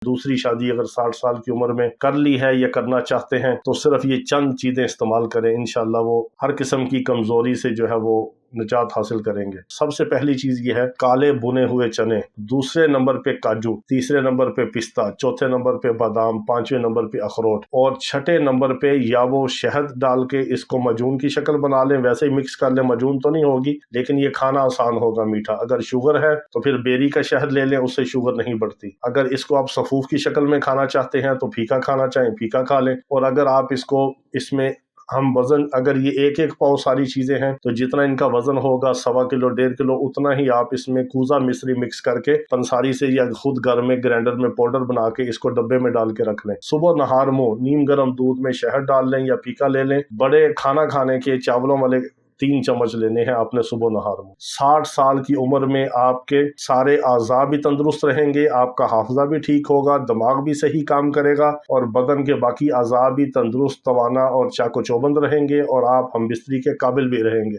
दूसरी शादी अगर 60 साल की उम्र में कर ली है या करना चाहते हैं तो सिर्फ ये चंद चीज़ें इस्तेमाल करें, इंशाल्लाह वो हर किस्म की कमज़ोरी से जो है वो निजात हासिल करेंगे। सबसे पहली चीज़ ये है काले बुने हुए चने, दूसरे नंबर पे काजू, तीसरे नंबर पे पिस्ता, चौथे नंबर पे बादाम, पांचवें नंबर पे अखरोट और छठे नंबर पे या वो शहद डाल के इसको मजून की शक्ल बना लें, वैसे ही मिक्स कर लें, मजून तो नहीं होगी लेकिन ये खाना आसान होगा मीठा। अगर शुगर है तो फिर बेरी का शहद ले लें, उससे शुगर नहीं बढ़ती। अगर इसको आप सफूफ की शक्ल में खाना चाहते हैं तो फीका खाना चाहें फीका खा लें। और अगर आप इसको इसमें हम वजन अगर ये एक एक पाव सारी चीज़ें हैं तो जितना इनका वजन होगा 1.25 किलो 1.5 किलो उतना ही आप इसमें कूजा मिश्री मिक्स करके पंसारी से या खुद घर में ग्राइंडर में पाउडर बना के इसको डब्बे में डाल के रख लें। सुबह नहार मुंह नीम गर्म दूध में शहद डाल लें या फीका ले लें। बड़े खाना खाने के चावलों वाले 3 चम्मच लेने हैं आपने सुबह नहार में। 60 साल की उम्र में आपके सारे आज़ा भी तंदुरुस्त रहेंगे, आपका हाफजा भी ठीक होगा, दिमाग भी सही काम करेगा और बदन के बाकी आज़ा भी तंदुरुस्त, तवाना और चाको चौबंद रहेंगे और आप हम बिस्तरी के काबिल भी रहेंगे।